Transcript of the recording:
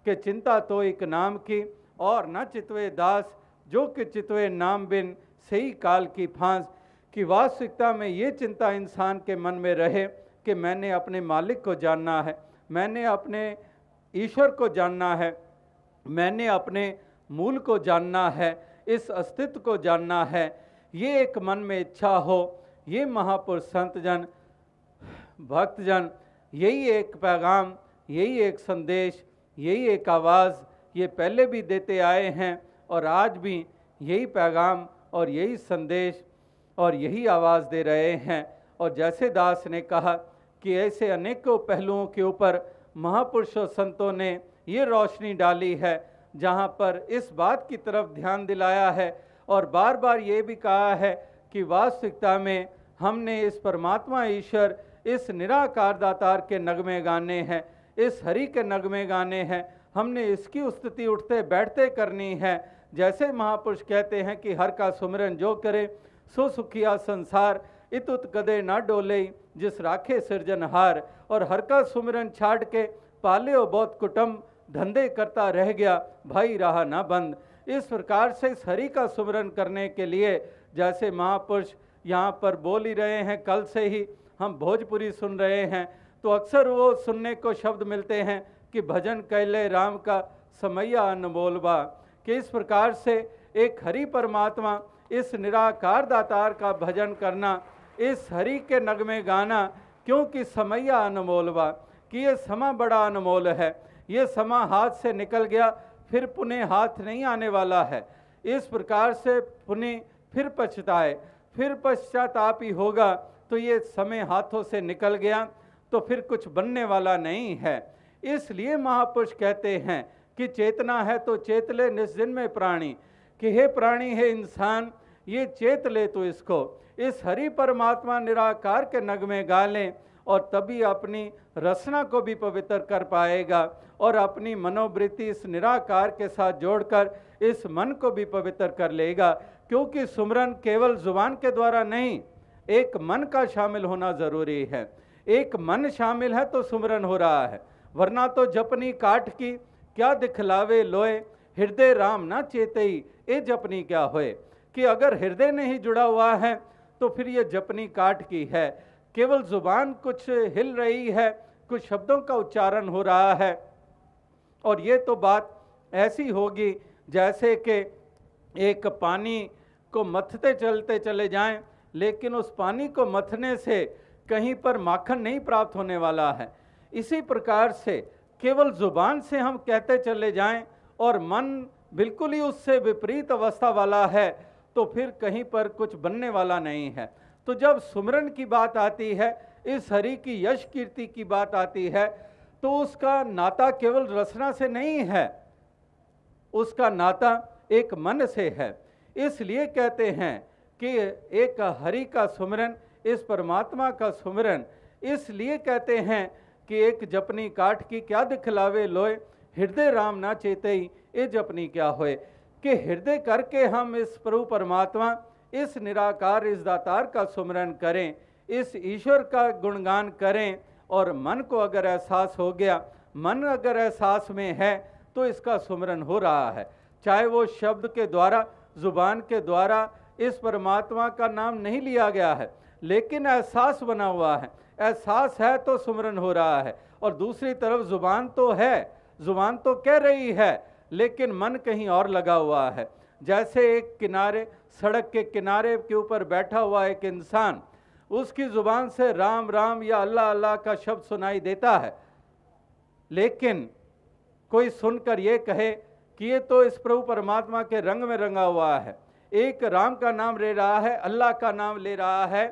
कि चिंता तो एक नाम की और न चितवे दास, जो कि चितवे नाम बिन सही काल की फांस। कि वास्तविकता में ये चिंता इंसान के मन में रहे कि मैंने अपने मालिक को जानना है, मैंने अपने ईश्वर को जानना है, मैंने अपने मूल को जानना है, इस अस्तित्व को जानना है। ये एक मन में इच्छा हो, ये महापुरुष संत जन भक्तजन यही एक पैगाम, यही एक संदेश, यही एक आवाज़ ये पहले भी देते आए हैं और आज भी यही पैगाम और यही संदेश और यही आवाज़ दे रहे हैं। और जैसे दास ने कहा कि ऐसे अनेकों पहलुओं के ऊपर महापुरुषों संतों ने ये रोशनी डाली है, जहाँ पर इस बात की तरफ ध्यान दिलाया है और बार बार ये भी कहा है कि वास्तविकता में हमने इस परमात्मा ईश्वर, इस निराकार दातार के नगमे गाने हैं, इस हरि के नगमे गाने हैं, हमने इसकी स्तुति उठते बैठते करनी है। जैसे महापुरुष कहते हैं कि हर का सुमिरन जो करे सो सुखिया संसार, इत उत कदे ना डोले जिस राखे सिरजनहार। और हर का सुमिरन छाड़ के पाले ओ बहुत कुटुंब, धंधे करता रह गया भाई रहा ना बंद। इस प्रकार से इस हरि का सुमिरन करने के लिए जैसे महापुरुष यहाँ पर बोल ही रहे हैं, कल से ही हम भोजपुरी सुन रहे हैं तो अक्सर वो सुनने को शब्द मिलते हैं कि भजन कैले राम का समैया अनमोल बा। कि इस प्रकार से एक हरि परमात्मा, इस निराकार दातार का भजन करना, इस हरि के नगमे गाना, क्योंकि समैया अनमोल बा, कि ये समा बड़ा अनमोल है। ये समा हाथ से निकल गया, फिर पुनः हाथ नहीं आने वाला है। इस प्रकार से पुनः फिर पछताए, फिर पश्चाताप ही होगा। तो ये समय हाथों से निकल गया तो फिर कुछ बनने वाला नहीं है। इसलिए महापुरुष कहते हैं कि चेतना है तो चेत ले निस्जिन में प्राणी, कि हे प्राणी, हे इंसान, ये चेत ले तो इसको, इस हरि परमात्मा निराकार के नगमे गा लें और तभी अपनी रचना को भी पवित्र कर पाएगा और अपनी मनोवृत्ति इस निराकार के साथ जोड़कर इस मन को भी पवित्र कर लेगा। क्योंकि सुमरन केवल जुबान के द्वारा नहीं, एक मन का शामिल होना जरूरी है। एक मन शामिल है तो सुमरन हो रहा है, वरना तो जपनी काठ की क्या दिखलावे लोए, हृदय राम ना चेतई ए जपनी क्या होए। कि अगर हृदय नहीं जुड़ा हुआ है तो फिर ये जपनी काठ की है, केवल जुबान कुछ हिल रही है, कुछ शब्दों का उच्चारण हो रहा है। और ये तो बात ऐसी होगी जैसे कि एक पानी को मथते चलते चले जाएं, लेकिन उस पानी को मथने से कहीं पर माखन नहीं प्राप्त होने वाला है। इसी प्रकार से केवल जुबान से हम कहते चले जाएं और मन बिल्कुल ही उससे विपरीत अवस्था वाला है तो फिर कहीं पर कुछ बनने वाला नहीं है। तो जब सुमरन की बात आती है, इस हरि की यश कीर्ति की बात आती है, तो उसका नाता केवल रचना से नहीं है, उसका नाता एक मन से है। इसलिए कहते हैं कि एक हरि का सुमरन, इस परमात्मा का सुमरन, इसलिए कहते हैं कि एक जपनी काठ की क्या दिखलावे लोए, हृदय राम ना चेतई ये जपनी क्या होए। कि हृदय करके हम इस प्रभु परमात्मा, इस निराकार, इस दातार का सुमरन करें, इस ईश्वर का गुणगान करें। और मन को अगर एहसास हो गया, मन अगर एहसास में है तो इसका सुमरन हो रहा है। चाहे वो शब्द के द्वारा, जुबान के द्वारा इस परमात्मा का नाम नहीं लिया गया है, लेकिन एहसास बना हुआ है। एहसास है तो सुमरन हो रहा है। और दूसरी तरफ जुबान तो है, जुबान तो कह रही है, लेकिन मन कहीं और लगा हुआ है। जैसे एक किनारे, सड़क के किनारे के ऊपर बैठा हुआ एक इंसान, उसकी जुबान से राम राम या अल्लाह अल्लाह का शब्द सुनाई देता है, लेकिन कोई सुनकर ये कहे कि ये तो इस प्रभु परमात्मा के रंग में रंगा हुआ है, एक राम का नाम ले रहा है, अल्लाह का नाम ले रहा है,